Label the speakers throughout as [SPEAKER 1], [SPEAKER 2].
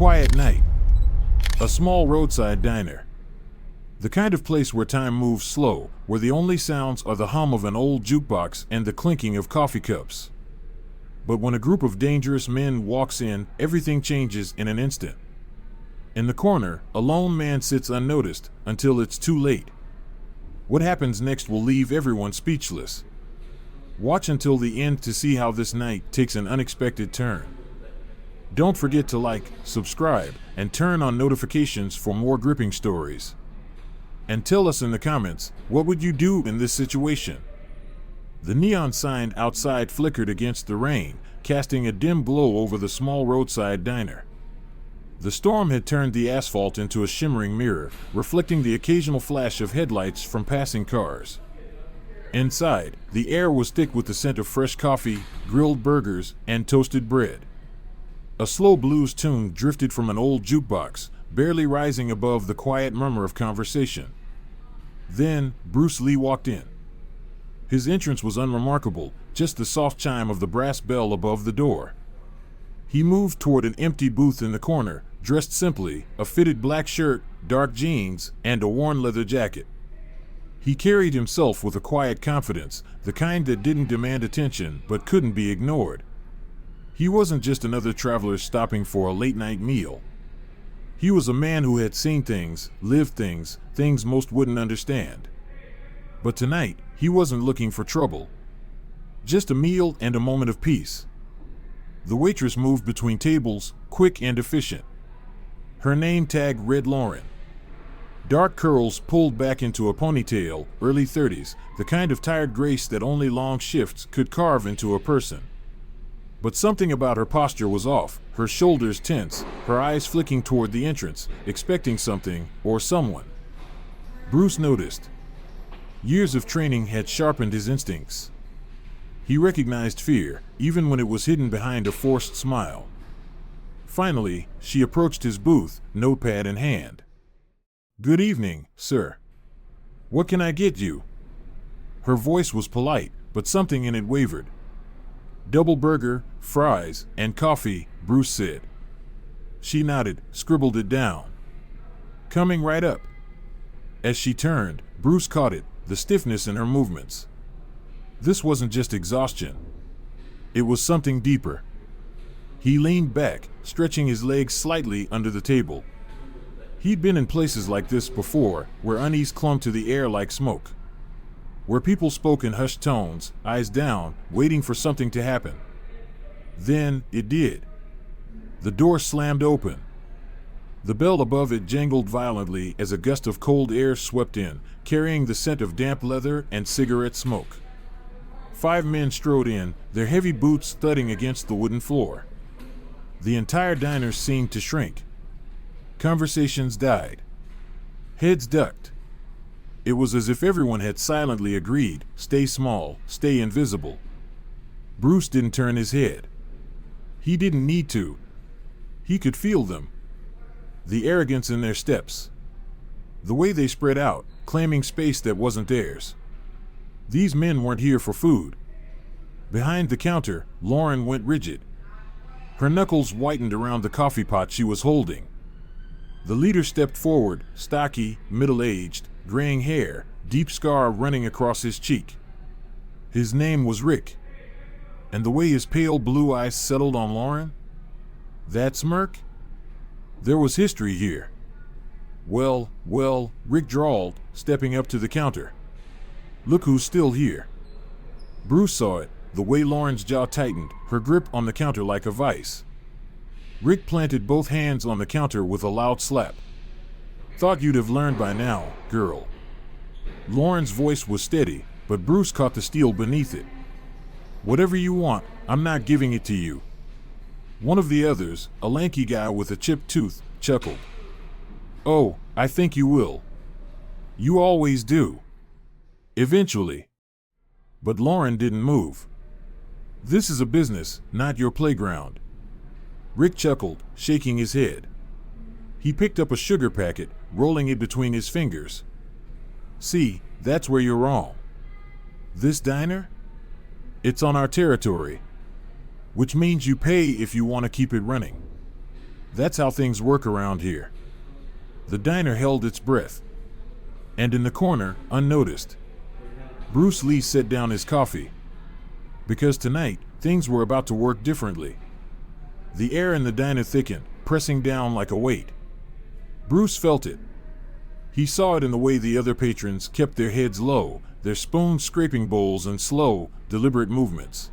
[SPEAKER 1] quiet night. A small roadside diner. The kind of place where time moves slow, where the only sounds are the hum of an old jukebox and the clinking of coffee cups. But when a group of dangerous men walks in, everything changes in an instant. In the corner, a lone man sits unnoticed until it's too late. What happens next will leave everyone speechless. Watch until the end to see how this night takes an unexpected turn. Don't forget to like, subscribe, and turn on notifications for more gripping stories. And tell us in the comments, what would you do in this situation? The neon sign outside flickered against the rain, casting a dim glow over the small roadside diner. The storm had turned the asphalt into a shimmering mirror, reflecting the occasional flash of headlights from passing cars. Inside, the air was thick with the scent of fresh coffee, grilled burgers, and toasted bread. A slow blues tune drifted from an old jukebox, barely rising above the quiet murmur of conversation. Then, Bruce Lee walked in. His entrance was unremarkable, just the soft chime of the brass bell above the door. He moved toward an empty booth in the corner, dressed simply, a fitted black shirt, dark jeans, and a worn leather jacket. He carried himself with a quiet confidence, the kind that didn't demand attention but couldn't be ignored. He wasn't just another traveler stopping for a late-night meal. He was a man who had seen things, lived things, things most wouldn't understand. But tonight, he wasn't looking for trouble. Just a meal and a moment of peace. The waitress moved between tables, quick and efficient. Her name tag read Lauren. Dark curls pulled back into a ponytail, early 30s, the kind of tired grace that only long shifts could carve into a person. But something about her posture was off, her shoulders tense, her eyes flicking toward the entrance, expecting something or someone. Bruce noticed. Years of training had sharpened his instincts. He recognized fear, even when it was hidden behind a forced smile. Finally, she approached his booth, notepad in hand. "Good evening, sir. What can I get you?" Her voice was polite, but something in it wavered. "Double burger, fries, and coffee," Bruce said. She nodded, scribbled it down. "Coming right up." As she turned, Bruce caught it, the stiffness in her movements. This wasn't just exhaustion. It was something deeper. He leaned back, stretching his legs slightly under the table. He'd been in places like this before, where unease clung to the air like smoke. Where people spoke in hushed tones, eyes down, waiting for something to happen. Then, it did. The door slammed open. The bell above it jangled violently as a gust of cold air swept in, carrying the scent of damp leather and cigarette smoke. 5 men strode in, their heavy boots thudding against the wooden floor. The entire diner seemed to shrink. Conversations died. Heads ducked. It was as if everyone had silently agreed, stay small, stay invisible. Bruce didn't turn his head. He didn't need to. He could feel them. The arrogance in their steps. The way they spread out, claiming space that wasn't theirs. These men weren't here for food. Behind the counter, Lauren went rigid. Her knuckles whitened around the coffee pot she was holding. The leader stepped forward, stocky, middle-aged, graying hair, deep scar running across his cheek. His name was Rick. And the way his pale blue eyes settled on Lauren? That smirk? There was history here. Well, Rick drawled, stepping up to the counter. "Look who's still here." Bruce saw it, the way Lauren's jaw tightened, her grip on the counter like a vice. Rick planted both hands on the counter with a loud slap. "Thought you'd have learned by now, girl." Lauren's voice was steady, but Bruce caught the steel beneath it. "Whatever you want, I'm not giving it to you." One of the others, a lanky guy with a chipped tooth, chuckled. "Oh, I think you will. You always do. Eventually." But Lauren didn't move. "This is a business, not your playground." Rick chuckled, shaking his head. He picked up a sugar packet, rolling it between his fingers. "See, that's where you're wrong. This diner? It's on our territory. Which means you pay if you want to keep it running. That's how things work around here. The diner held its breath. And in the corner, unnoticed, Bruce Lee set down his coffee. Because tonight, things were about to work differently. The air in the diner thickened, pressing down like a weight. Bruce felt it. He saw it in the way the other patrons kept their heads low, their spoons scraping bowls in slow, deliberate movements.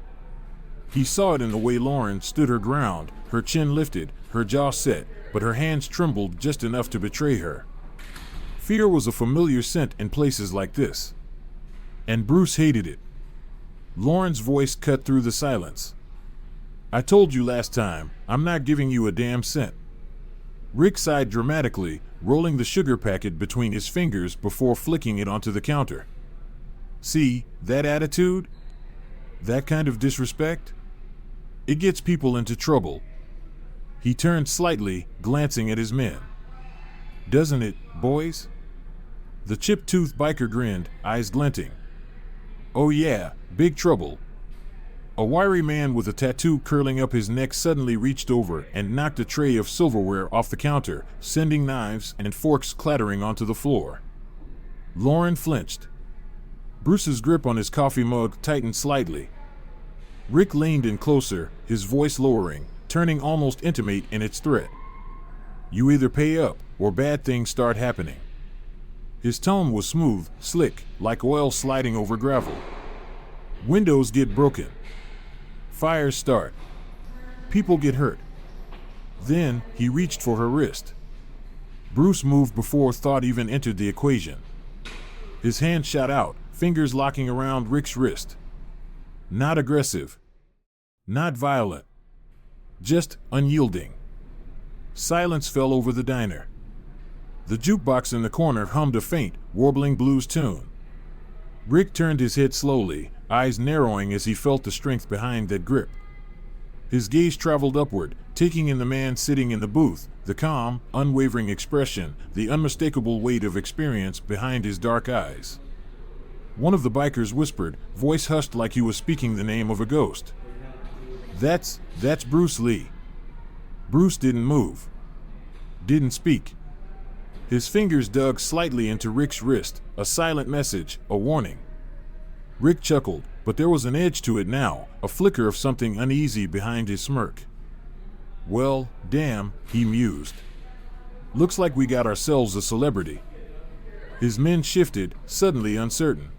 [SPEAKER 1] He saw it in the way Lauren stood her ground, her chin lifted, her jaw set, but her hands trembled just enough to betray her. Fear was a familiar scent in places like this. And Bruce hated it. Lauren's voice cut through the silence. I told you last time, I'm not giving you a damn cent. Rick sighed dramatically, rolling the sugar packet between his fingers before flicking it onto the counter. See, that attitude? That kind of disrespect? It gets people into trouble. He turned slightly, glancing at his men. Doesn't it, boys? The chip-toothed biker grinned, eyes glinting. Oh yeah, big trouble. A wiry man with a tattoo curling up his neck suddenly reached over and knocked a tray of silverware off the counter, sending knives and forks clattering onto the floor. Lauren flinched. Bruce's grip on his coffee mug tightened slightly. Rick leaned in closer, his voice lowering, turning almost intimate in its threat. You either pay up, or bad things start happening. His tone was smooth, slick, like oil sliding over gravel. Windows get broken. Fires start. People get hurt. Then, he reached for her wrist. Bruce moved before thought even entered the equation. His hand shot out, fingers locking around Rick's wrist. Not aggressive. Not violent. Just unyielding. Silence fell over the diner. The jukebox in the corner hummed a faint, warbling blues tune. Rick turned his head slowly, eyes narrowing as he felt the strength behind that grip. His gaze traveled upward, taking in the man sitting in the booth, the calm, unwavering expression, the unmistakable weight of experience behind his dark eyes. One of the bikers whispered, voice hushed like he was speaking the name of a ghost. That's Bruce Lee. Bruce didn't move. Didn't speak. His fingers dug slightly into Rick's wrist, a silent message, a warning. Rick chuckled, but there was an edge to it now, a flicker of something uneasy behind his smirk. Well, damn, he mused. Looks like we got ourselves a celebrity. His men shifted, suddenly uncertain.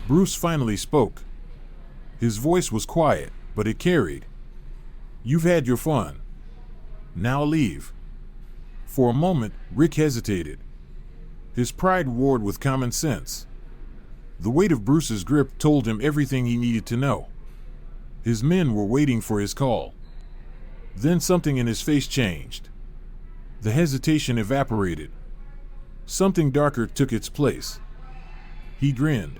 [SPEAKER 1] Bruce finally spoke. His voice was quiet, but it carried. You've had your fun. Now leave. For a moment, Rick hesitated. His pride warred with common sense. The weight of Bruce's grip told him everything he needed to know. His men were waiting for his call. Then something in his face changed. The hesitation evaporated. Something darker took its place. He grinned.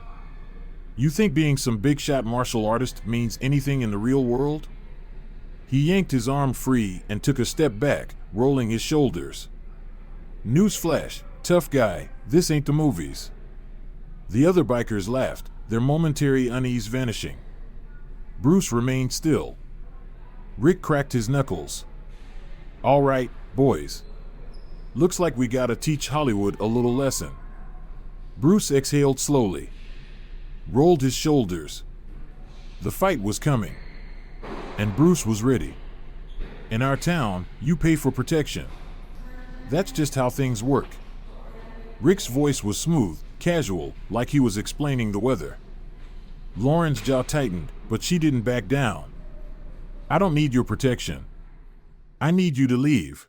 [SPEAKER 1] You think being some big-shot martial artist means anything in the real world? He yanked his arm free and took a step back, rolling his shoulders. Newsflash, tough guy, this ain't the movies. The other bikers laughed, their momentary unease vanishing. Bruce remained still. Rick cracked his knuckles. All right, boys. Looks like we gotta teach Hollywood a little lesson. Bruce exhaled slowly. Rolled his shoulders. The fight was coming. And Bruce was ready. In our town, you pay for protection. That's just how things work. Rick's voice was smooth, casual, like he was explaining the weather. Lauren's jaw tightened, but she didn't back down. I don't need your protection. I need you to leave.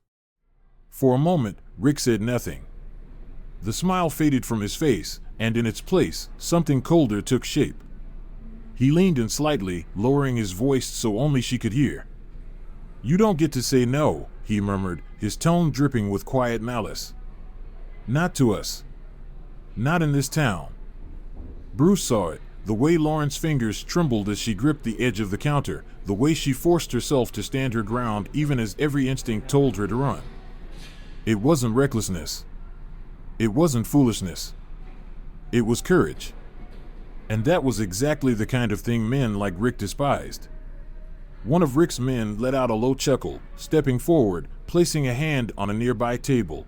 [SPEAKER 1] For a moment, Rick said nothing. The smile faded from his face, and in its place, something colder took shape. He leaned in slightly, lowering his voice so only she could hear. You don't get to say no, he murmured, his tone dripping with quiet malice. Not to us. Not in this town. Bruce saw it, the way Lauren's fingers trembled as she gripped the edge of the counter, the way she forced herself to stand her ground even as every instinct told her to run. It wasn't recklessness. It wasn't foolishness. It was courage. And that was exactly the kind of thing men like Rick despised. One of Rick's men let out a low chuckle, stepping forward, placing a hand on a nearby table.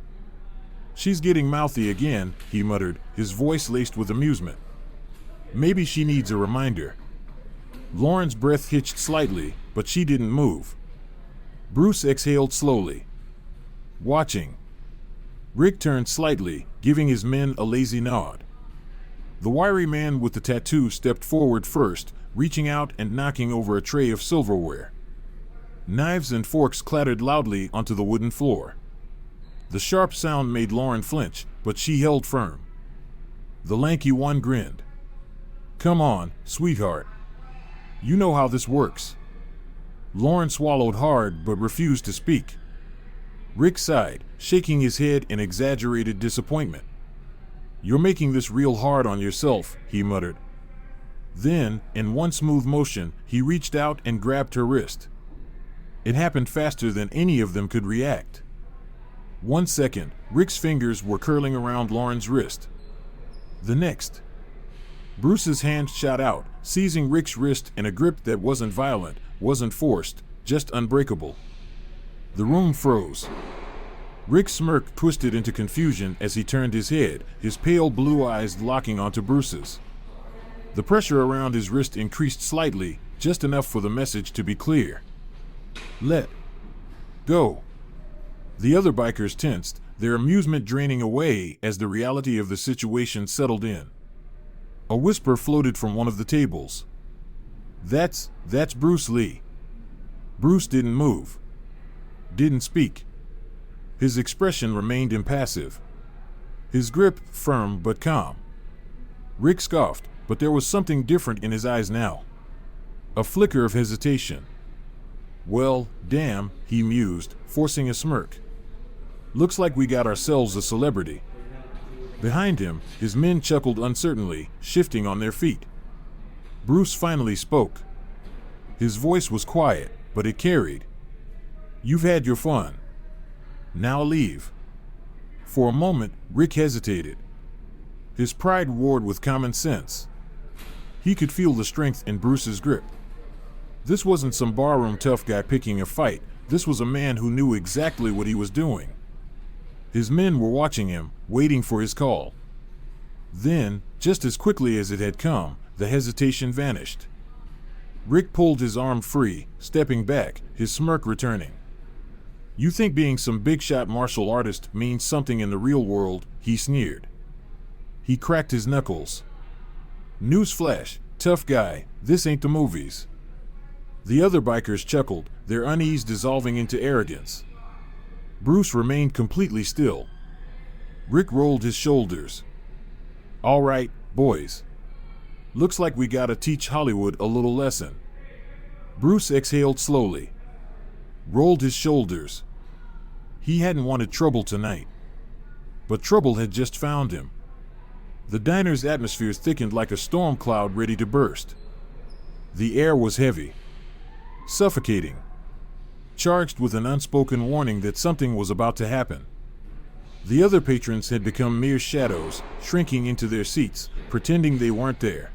[SPEAKER 1] "She's getting mouthy again," he muttered, his voice laced with amusement. "Maybe she needs a reminder." Lauren's breath hitched slightly, but she didn't move. Bruce exhaled slowly. Watching. Rick turned slightly, giving his men a lazy nod. The wiry man with the tattoo stepped forward first, reaching out and knocking over a tray of silverware. Knives and forks clattered loudly onto the wooden floor. The sharp sound made Lauren flinch, but she held firm. The lanky one grinned. "Come on, sweetheart. You know how this works." Lauren swallowed hard but refused to speak. Rick sighed, shaking his head in exaggerated disappointment. "You're making this real hard on yourself," he muttered. Then, in one smooth motion, he reached out and grabbed her wrist. It happened faster than any of them could react. 1 second, Rick's fingers were curling around Lauren's wrist. The next, Bruce's hand shot out, seizing Rick's wrist in a grip that wasn't violent, wasn't forced, just unbreakable. The room froze. Rick's smirk twisted into confusion as he turned his head, his pale blue eyes locking onto Bruce's. The pressure around his wrist increased slightly, just enough for the message to be clear. "Let go." The other bikers tensed, their amusement draining away as the reality of the situation settled in. A whisper floated from one of the tables. That's Bruce Lee." Bruce didn't move. Didn't speak. His expression remained impassive. His grip firm but calm. Rick scoffed, but there was something different in his eyes now. A flicker of hesitation. "Well, damn," he mused, forcing a smirk. "Looks like we got ourselves a celebrity." Behind him, his men chuckled uncertainly, shifting on their feet. Bruce finally spoke. His voice was quiet, but it carried. "You've had your fun. Now leave." For a moment, Rick hesitated. His pride warred with common sense. He could feel the strength in Bruce's grip. This wasn't some barroom tough guy picking a fight. This was a man who knew exactly what he was doing. His men were watching him, waiting for his call. Then, just as quickly as it had come, the hesitation vanished. Rick pulled his arm free, stepping back, his smirk returning. "You think being some big-shot martial artist means something in the real world," he sneered. He cracked his knuckles. "Newsflash, tough guy, this ain't the movies." The other bikers chuckled, their unease dissolving into arrogance. Bruce remained completely still. Rick rolled his shoulders. "All right, boys. Looks like we gotta teach Hollywood a little lesson." Bruce exhaled slowly. Rolled his shoulders. He hadn't wanted trouble tonight. But trouble had just found him. The diner's atmosphere thickened like a storm cloud ready to burst. The air was heavy. Suffocating. Charged with an unspoken warning that something was about to happen. The other patrons had become mere shadows, shrinking into their seats, pretending they weren't there.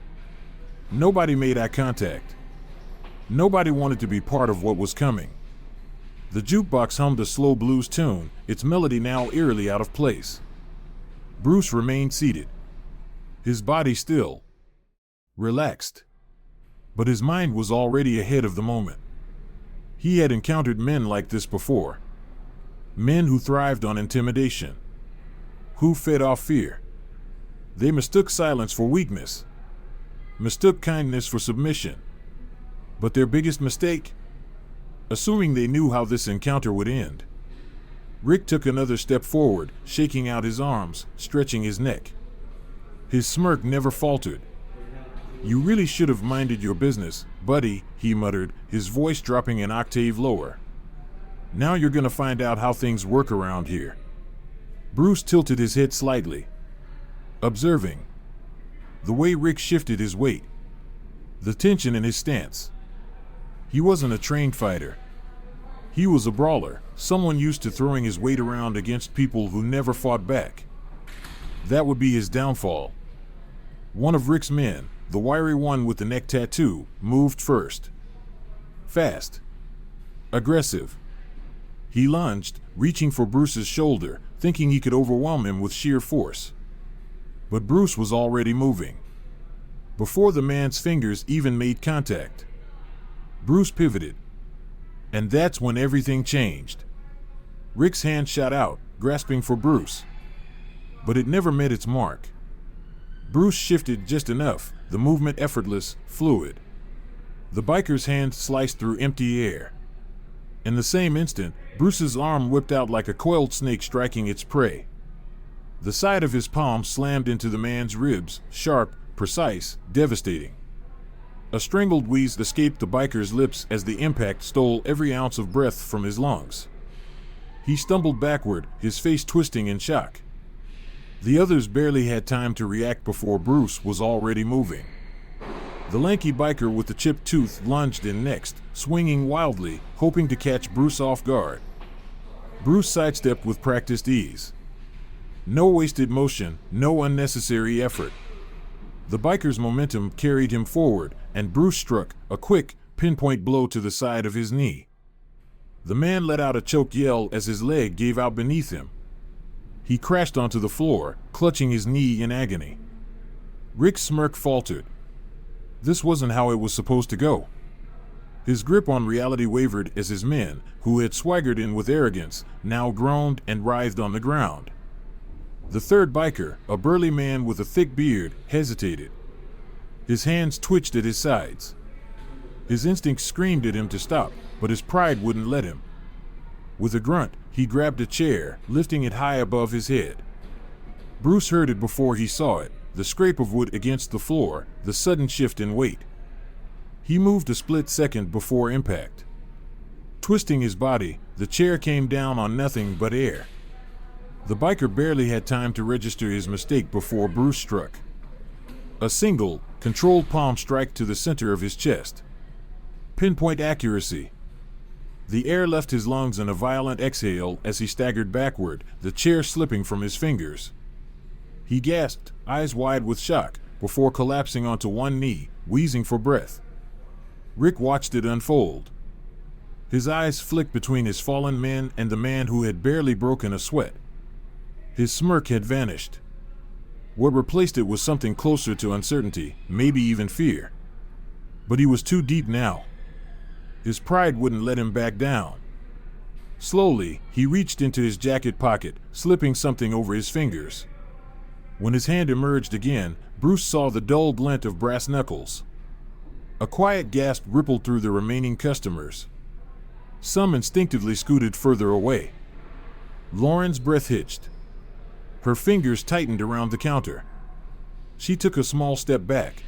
[SPEAKER 1] Nobody made eye contact. Nobody wanted to be part of what was coming. The jukebox hummed a slow blues tune, its melody now eerily out of place. Bruce remained seated. His body still. Relaxed. But his mind was already ahead of the moment. He had encountered men like this before. Men who thrived on intimidation. Who fed off fear. They mistook silence for weakness. Mistook kindness for submission. But their biggest mistake? Assuming they knew how this encounter would end. Rick took another step forward, shaking out his arms, stretching his neck. His smirk never faltered. "You really should have minded your business, buddy," he muttered, his voice dropping an octave lower. "Now you're gonna find out how things work around here." Bruce tilted his head slightly, observing the way Rick shifted his weight, the tension in his stance. He wasn't a trained fighter. He was a brawler, someone used to throwing his weight around against people who never fought back. That would be his downfall. One of Rick's men, the wiry one with the neck tattoo, moved first. fast, aggressive. He lunged, reaching for Bruce's shoulder, thinking he could overwhelm him with sheer force. But Bruce was already moving. Before the man's fingers even made contact, Bruce pivoted. And that's when everything changed. Rick's hand shot out, grasping for Bruce. But it never met its mark. Bruce shifted just enough, the movement effortless, fluid. The biker's hand sliced through empty air. In the same instant, Bruce's arm whipped out like a coiled snake striking its prey. The side of his palm slammed into the man's ribs, sharp, precise, devastating. A strangled wheeze escaped the biker's lips as the impact stole every ounce of breath from his lungs. He stumbled backward, his face twisting in shock. The others barely had time to react before Bruce was already moving. The lanky biker with the chipped tooth lunged in next, swinging wildly, hoping to catch Bruce off guard. Bruce sidestepped with practiced ease. No wasted motion, no unnecessary effort. The biker's momentum carried him forward, and Bruce struck a quick, pinpoint blow to the side of his knee. The man let out a choked yell as his leg gave out beneath him. He crashed onto the floor, clutching his knee in agony. Rick's smirk faltered. This wasn't how it was supposed to go. His grip on reality wavered as his men, who had swaggered in with arrogance, now groaned and writhed on the ground. The third biker, a burly man with a thick beard, hesitated. His hands twitched at his sides. His instincts screamed at him to stop, but his pride wouldn't let him. With a grunt, he grabbed a chair, lifting it high above his head. Bruce heard it before he saw it, the scrape of wood against the floor, the sudden shift in weight. He moved a split second before impact. Twisting his body, the chair came down on nothing but air. The biker barely had time to register his mistake before Bruce struck. A single, controlled palm strike to the center of his chest. Pinpoint accuracy. The air left his lungs in a violent exhale as he staggered backward, the chair slipping from his fingers. He gasped, eyes wide with shock, before collapsing onto one knee, wheezing for breath. Rick watched it unfold. His eyes flicked between his fallen men and the man who had barely broken a sweat. His smirk had vanished. What replaced it was something closer to uncertainty, maybe even fear. But he was too deep now. His pride wouldn't let him back down. Slowly, he reached into his jacket pocket, slipping something over his fingers. When his hand emerged again, Bruce saw the dull glint of brass knuckles. A quiet gasp rippled through the remaining customers. Some instinctively scooted further away. Lauren's breath hitched. Her fingers tightened around the counter. She took a small step back.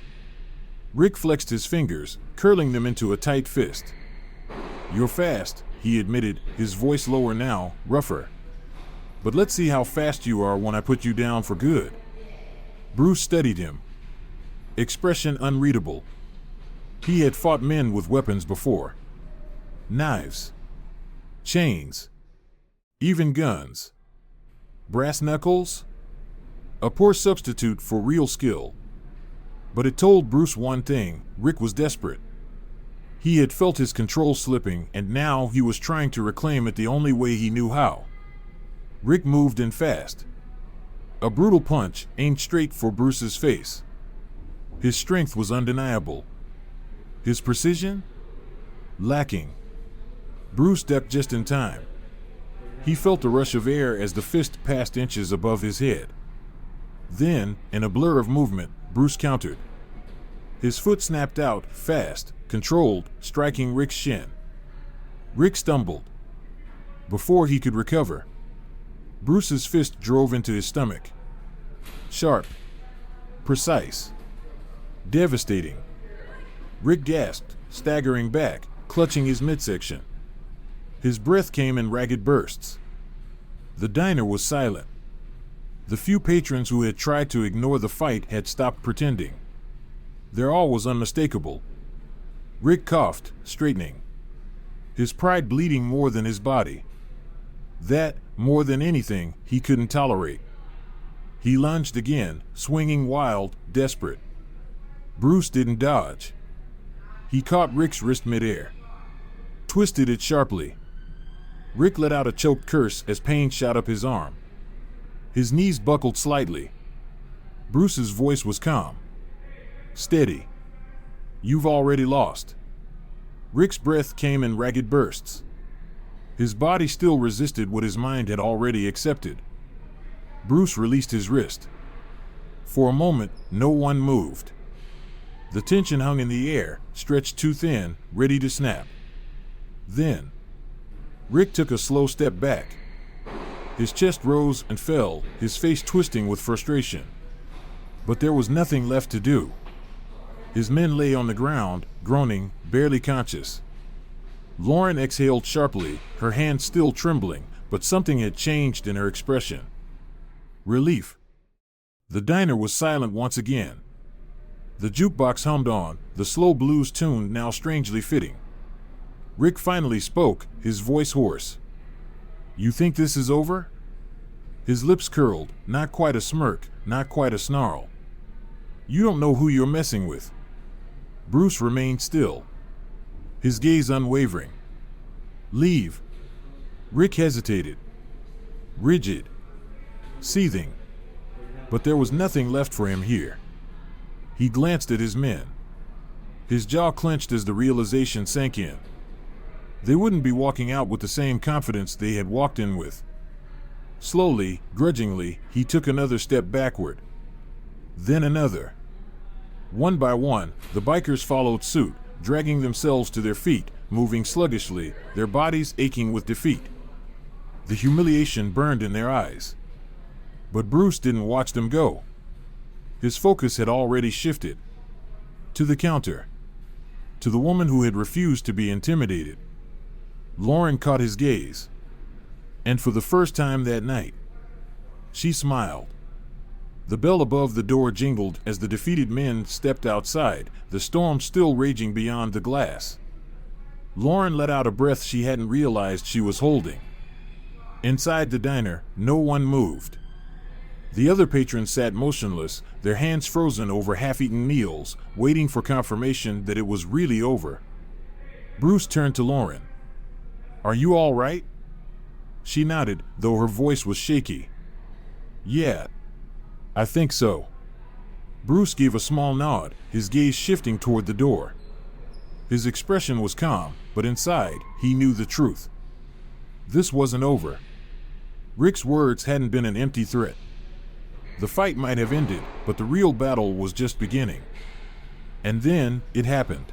[SPEAKER 1] Rick flexed his fingers, curling them into a tight fist. "You're fast," he admitted, his voice lower now, rougher. "But let's see how fast you are when I put you down for good." Bruce studied him. Expression unreadable. He had fought men with weapons before. Knives. Chains. Even guns. Brass knuckles? A poor substitute for real skill. But it told Bruce one thing: Rick was desperate. He had felt his control slipping, and now he was trying to reclaim it the only way he knew how. Rick moved in fast. A brutal punch, aimed straight for Bruce's face. His strength was undeniable. His precision? Lacking. Bruce ducked just in time. He felt a rush of air as the fist passed inches above his head. Then, in a blur of movement, Bruce countered. His foot snapped out, fast, controlled, striking Rick's shin. Rick stumbled. Before he could recover, Bruce's fist drove into his stomach. Sharp. Precise. Devastating. Rick gasped, staggering back, clutching his midsection. His breath came in ragged bursts. The diner was silent. The few patrons who had tried to ignore the fight had stopped pretending. Their awe was unmistakable. Rick coughed, straightening. His pride bleeding more than his body. That, more than anything, he couldn't tolerate. He lunged again, swinging wild, desperate. Bruce didn't dodge. He caught Rick's wrist midair. twisted it sharply. Rick let out a choked curse as pain shot up his arm. His knees buckled slightly. Bruce's voice was calm. Steady. You've already lost. Rick's breath came in ragged bursts. His body still resisted what his mind had already accepted. Bruce released his wrist. For a moment, no one moved. The tension hung in the air, stretched too thin, ready to snap. Then, Rick took a slow step back. His chest rose and fell, his face twisting with frustration. But there was nothing left to do. His men lay on the ground, groaning, barely conscious. Lauren exhaled sharply, her hands still trembling, but something had changed in her expression. Relief. The diner was silent once again. The jukebox hummed on, the slow blues tune now strangely fitting. Rick finally spoke, his voice hoarse. You think this is over? His lips curled, not quite a smirk, not quite a snarl. You don't know who you're messing with. Bruce remained still, his gaze unwavering. Leave. Rick hesitated. Rigid. Seething. But there was nothing left for him here. He glanced at his men. His jaw clenched as the realization sank in. They wouldn't be walking out with the same confidence they had walked in with. Slowly, grudgingly, he took another step backward. Then another. One by one, the bikers followed suit, dragging themselves to their feet, moving sluggishly, their bodies aching with defeat. The humiliation burned in their eyes. But Bruce didn't watch them go. His focus had already shifted. To the counter. To the woman who had refused to be intimidated. Lauren caught his gaze. And for the first time that night, she smiled. The bell above the door jingled as the defeated men stepped outside, the storm still raging beyond the glass. Lauren let out a breath she hadn't realized she was holding. Inside the diner, no one moved. The other patrons sat motionless, their hands frozen over half-eaten meals, waiting for confirmation that it was really over. Bruce turned to Lauren. Are you all right? She nodded, though her voice was shaky. Yeah, I think so. Bruce gave a small nod, his gaze shifting toward the door. His expression was calm, but inside, he knew the truth. This wasn't over. Rick's words hadn't been an empty threat. The fight might have ended, but the real battle was just beginning. And then, it happened.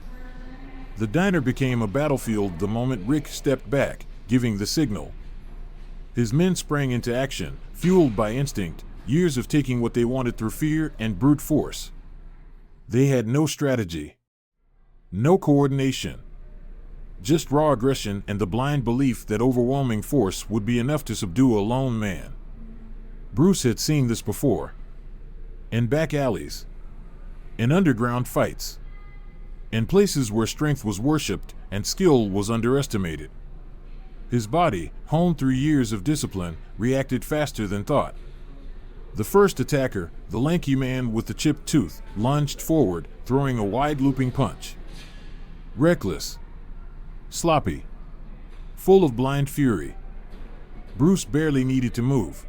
[SPEAKER 1] The diner became a battlefield the moment Rick stepped back, giving the signal. His men sprang into action, fueled by instinct, years of taking what they wanted through fear and brute force. They had no strategy. No coordination. Just raw aggression and the blind belief that overwhelming force would be enough to subdue a lone man. Bruce had seen this before. In back alleys. In underground fights. In places where strength was worshipped and skill was underestimated. His body, honed through years of discipline, reacted faster than thought. The first attacker, the lanky man with the chipped tooth, lunged forward, throwing a wide looping punch. Reckless. Sloppy. Full of blind fury. Bruce barely needed to move.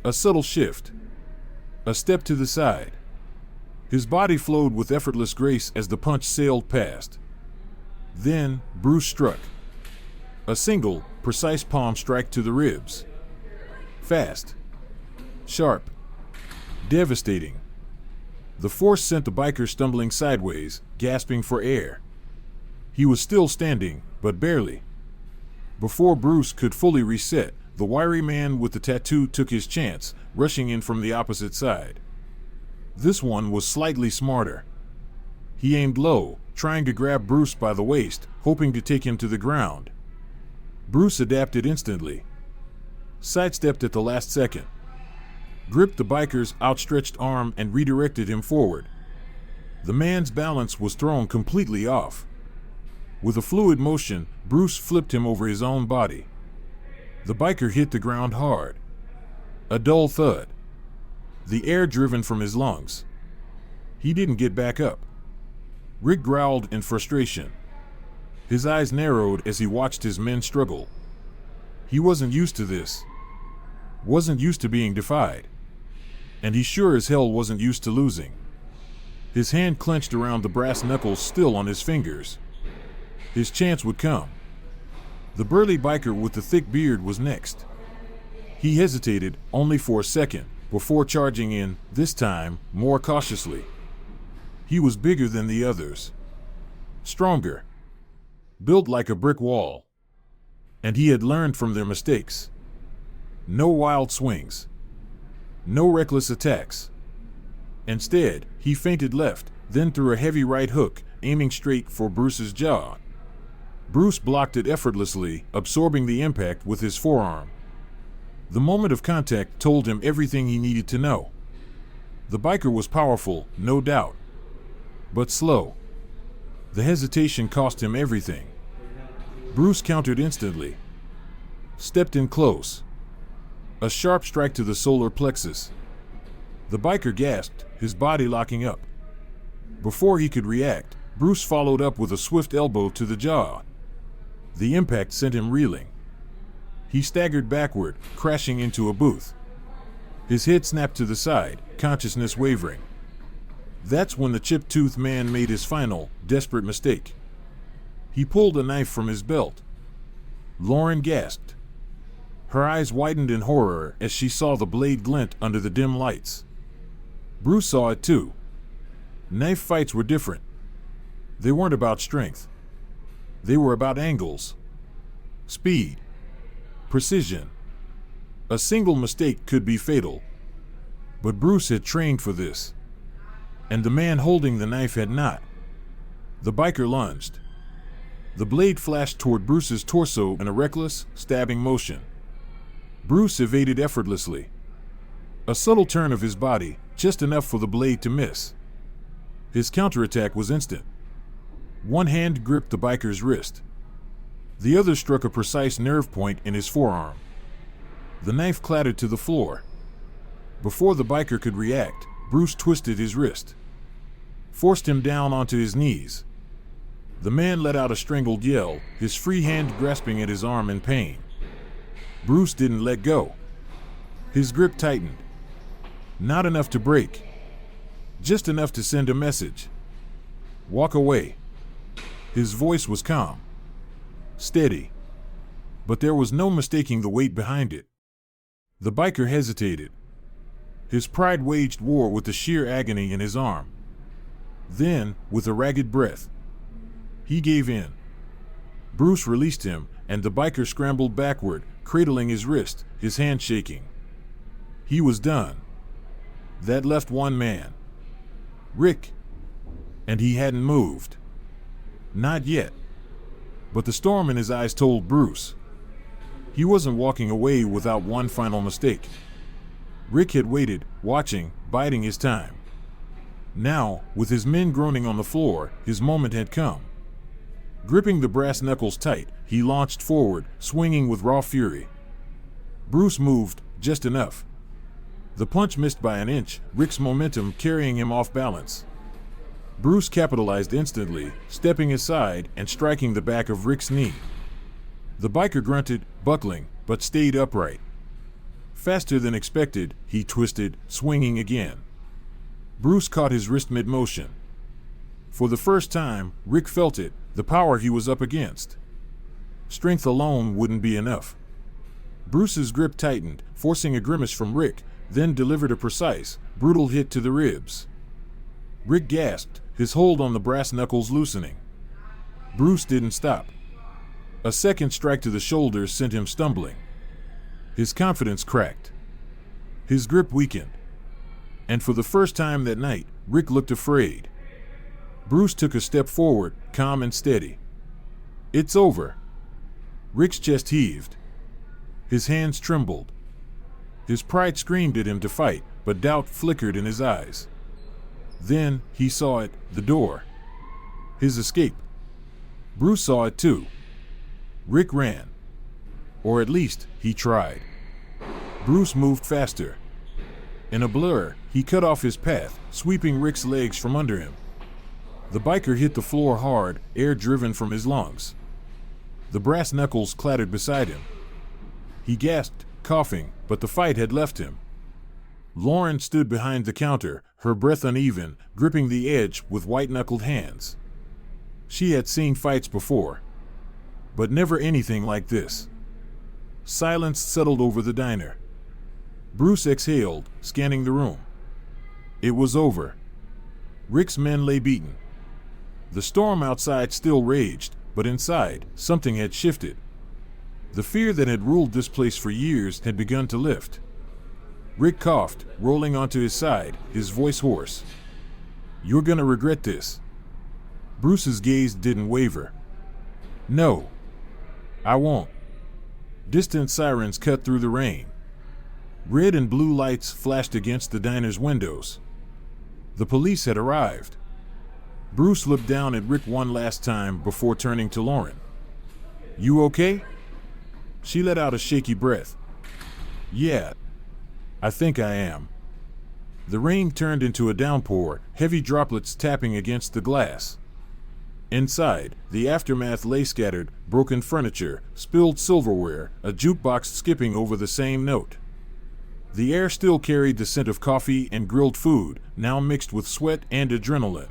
[SPEAKER 1] A subtle shift. A step to the side. His body flowed with effortless grace as the punch sailed past. Then, Bruce struck. A single, precise palm strike to the ribs. Fast. Sharp. Devastating. The force sent the biker stumbling sideways, gasping for air. He was still standing, but barely. Before Bruce could fully reset, the wiry man with the tattoo took his chance, rushing in from the opposite side. This one was slightly smarter. He aimed low, trying to grab Bruce by the waist, hoping to take him to the ground. Bruce adapted instantly. Sidestepped at the last second. Gripped the biker's outstretched arm and redirected him forward. The man's balance was thrown completely off. With a fluid motion, Bruce flipped him over his own body. The biker hit the ground hard. A dull thud. The air driven from his lungs. He didn't get back up. Rick growled in frustration. His eyes narrowed as he watched his men struggle. He wasn't used to this. Wasn't used to being defied. And he sure as hell wasn't used to losing. His hand clenched around the brass knuckles still on his fingers. His chance would come. The burly biker with the thick beard was next. He hesitated only for a second before charging in, this time more cautiously. He was bigger than the others. Stronger. Built like a brick wall. And he had learned from their mistakes. No wild swings. No reckless attacks. Instead, he feinted left, then threw a heavy right hook, aiming straight for Bruce's jaw. Bruce blocked it effortlessly, absorbing the impact with his forearm. The moment of contact told him everything he needed to know. The biker was powerful, no doubt, but slow. The hesitation cost him everything. Bruce countered instantly. Stepped in close. A sharp strike to the solar plexus. The biker gasped, his body locking up. Before he could react, Bruce followed up with a swift elbow to the jaw. The impact sent him reeling. He staggered backward, crashing into a booth. His head snapped to the side, consciousness wavering. That's when the chip-toothed man made his final, desperate mistake. He pulled a knife from his belt. Lauren gasped. Her eyes widened in horror as she saw the blade glint under the dim lights. Bruce saw it too. Knife fights were different. They weren't about strength. They were about angles. Speed. Precision. A single mistake could be fatal. But Bruce had trained for this. And the man holding the knife had not. The biker lunged. The blade flashed toward Bruce's torso in a reckless, stabbing motion. Bruce evaded effortlessly. A subtle turn of his body, just enough for the blade to miss. His counterattack was instant. One hand gripped the biker's wrist. The other struck a precise nerve point in his forearm. The knife clattered to the floor. Before the biker could react, Bruce twisted his wrist. Forced him down onto his knees. The man let out a strangled yell, his free hand grasping at his arm in pain. Bruce didn't let go. His grip tightened. Not enough to break. Just enough to send a message. Walk away. His voice was calm. Steady. But there was no mistaking the weight behind it. The biker hesitated. His pride waged war with the sheer agony in his arm. Then, with a ragged breath, he gave in. Bruce released him, and the biker scrambled backward, cradling his wrist, his hand shaking. He was done. That left one man. Rick. And he hadn't moved. Not yet. But the storm in his eyes told Bruce. He wasn't walking away without one final mistake. Rick had waited, watching, biding his time. Now, with his men groaning on the floor, his moment had come. Gripping the brass knuckles tight, he launched forward, swinging with raw fury. Bruce moved, just enough. The punch missed by an inch, Rick's momentum carrying him off balance. Bruce capitalized instantly, stepping aside and striking the back of Rick's knee. The biker grunted, buckling, but stayed upright. Faster than expected, he twisted, swinging again. Bruce caught his wrist mid-motion. For the first time, Rick felt it, the power he was up against. Strength alone wouldn't be enough. Bruce's grip tightened, forcing a grimace from Rick, then delivered a precise, brutal hit to the ribs. Rick gasped, his hold on the brass knuckles loosening. Bruce didn't stop. A second strike to the shoulder sent him stumbling. His confidence cracked. His grip weakened. And for the first time that night, Rick looked afraid. Bruce took a step forward, calm and steady. It's over. Rick's chest heaved. His hands trembled. His pride screamed at him to fight, but doubt flickered in his eyes. Then, he saw it, the door. His escape. Bruce saw it too. Rick ran. Or at least, he tried. Bruce moved faster. In a blur, he cut off his path, sweeping Rick's legs from under him. The biker hit the floor hard, air driven from his lungs. The brass knuckles clattered beside him. He gasped, coughing, but the fight had left him. Lauren stood behind the counter, her breath uneven, gripping the edge with white-knuckled hands. She had seen fights before, but never anything like this. Silence settled over the diner. Bruce exhaled, scanning the room. It was over. Rick's men lay beaten. The storm outside still raged, but inside, something had shifted. The fear that had ruled this place for years had begun to lift. Rick coughed, rolling onto his side, his voice hoarse. "You're gonna regret this." Bruce's gaze didn't waver. "No, I won't." Distant sirens cut through the rain. Red and blue lights flashed against the diner's windows. The police had arrived. Bruce looked down at Rick one last time before turning to Lauren. "You okay?" She let out a shaky breath. "Yeah, I think I am." The rain turned into a downpour, heavy droplets tapping against the glass. Inside, the aftermath lay scattered, broken furniture, spilled silverware, a jukebox skipping over the same note. The air still carried the scent of coffee and grilled food, now mixed with sweat and adrenaline.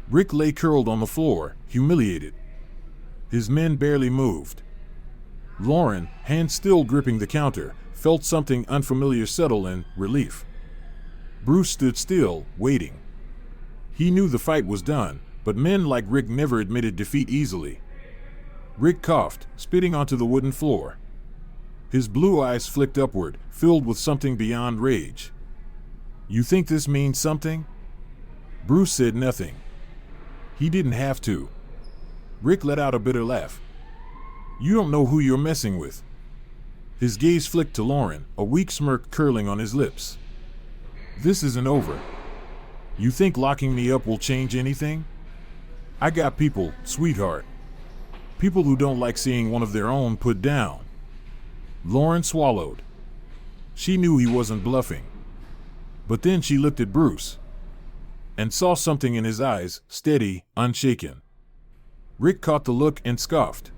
[SPEAKER 1] Rick lay curled on the floor, humiliated. His men barely moved. Lauren, hands still gripping the counter, felt something unfamiliar settle in, relief. Bruce stood still, waiting. He knew the fight was done, but men like Rick never admitted defeat easily. Rick coughed, spitting onto the wooden floor. His blue eyes flicked upward, filled with something beyond rage. "You think this means something?" Bruce said nothing. He didn't have to. Rick let out a bitter laugh. "You don't know who you're messing with." His gaze flicked to Lauren, a weak smirk curling on his lips. "This isn't over. You think locking me up will change anything? I got people, sweetheart. People who don't like seeing one of their own put down." Lauren swallowed. She knew he wasn't bluffing. But then she looked at Bruce and saw something in his eyes, steady, unshaken. Rick caught the look and scoffed.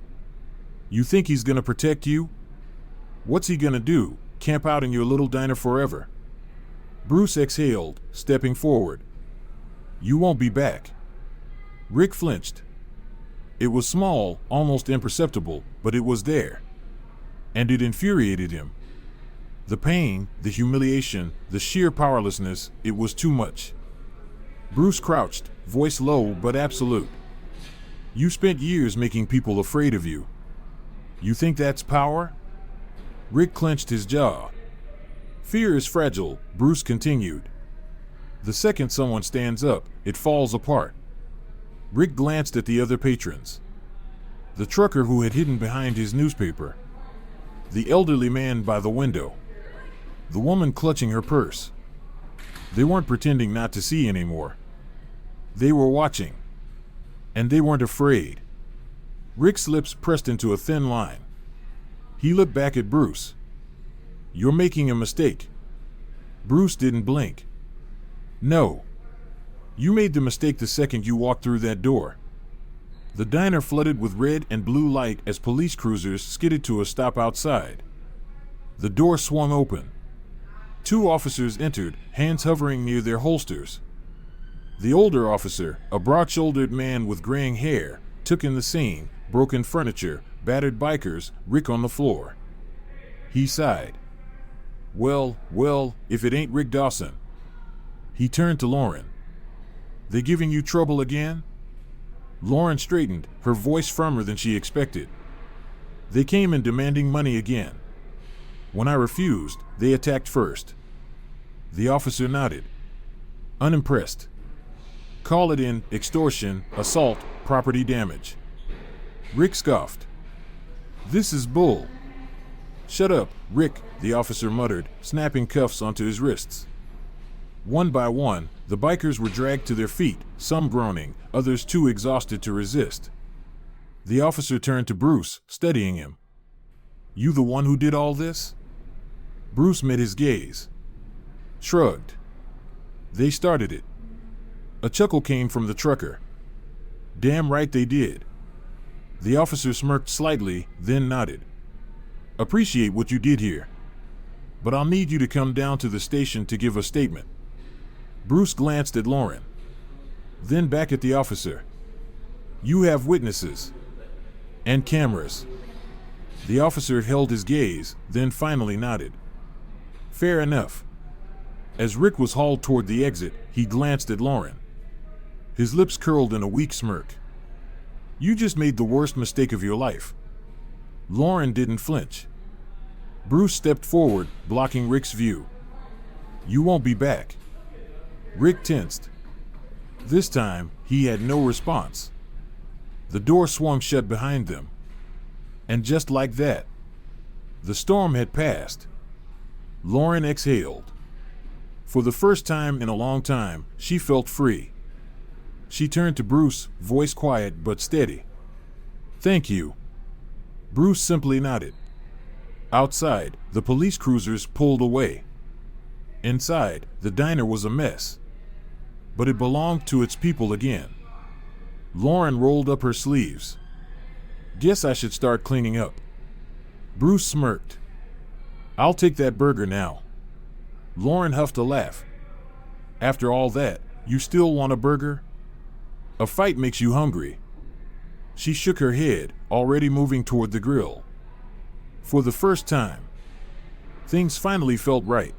[SPEAKER 1] "You think he's gonna protect you? What's he gonna do, camp out in your little diner forever?" Bruce exhaled, stepping forward. "You won't be back." Rick flinched. It was small, almost imperceptible, but it was there. And it infuriated him. The pain, the humiliation, the sheer powerlessness, it was too much. Bruce crouched, voice low but absolute. "You spent years making people afraid of you. You think that's power?" Rick clenched his jaw. "Fear is fragile," Bruce continued. "The second someone stands up, it falls apart." Rick glanced at the other patrons. The trucker who had hidden behind his newspaper. The elderly man by the window. The woman clutching her purse. They weren't pretending not to see anymore. They were watching. And they weren't afraid. Rick's lips pressed into a thin line. He looked back at Bruce. "You're making a mistake." Bruce didn't blink. "No. You made the mistake the second you walked through that door." The diner flooded with red and blue light as police cruisers skidded to a stop outside. The door swung open. 2 officers entered, hands hovering near their holsters. The older officer, a broad-shouldered man with graying hair, took in the scene: broken furniture, battered bikers, Rick on the floor. He sighed. Well, if it ain't Rick Dawson." He turned to Lauren. "They giving you trouble again?" Lauren straightened, her voice firmer than she expected. "They came in demanding money again. When I refused, they attacked first." The officer nodded, unimpressed. "Call it in extortion, assault, property damage." Rick scoffed. "This is bull." "Shut up, Rick," the officer muttered, snapping cuffs onto his wrists. One by one, the bikers were dragged to their feet, some groaning, others too exhausted to resist. The officer turned to Bruce, studying him. "You the one who did all this?" Bruce met his gaze. Shrugged. "They started it." A chuckle came from the trucker. "Damn right they did. The officer smirked slightly, then nodded. Appreciate what you did here, but I'll need you to come down to the station to give a statement. Bruce glanced at Lauren, then back at the officer. You have witnesses and cameras. The officer held his gaze, then finally nodded. Fair enough. As Rick was hauled toward the exit, he glanced at Lauren. His lips curled in a weak smirk. You just made the worst mistake of your life. Lauren didn't flinch. Bruce stepped forward, blocking Rick's view. You won't be back. Rick tensed. This time, he had no response. The door swung shut behind them. And just like that, the storm had passed. Lauren exhaled. For the first time in a long time, she felt free. She turned to Bruce, voice quiet but steady. Thank you. Bruce simply nodded. Outside, the police cruisers pulled away. Inside, the diner was a mess. But it belonged to its people again. Lauren rolled up her sleeves. Guess I should start cleaning up. Bruce smirked. I'll take that burger now. Lauren huffed a laugh. After all that, you still want a burger? A fight makes you hungry. She shook her head, already moving toward the grill. For the first time, things finally felt right.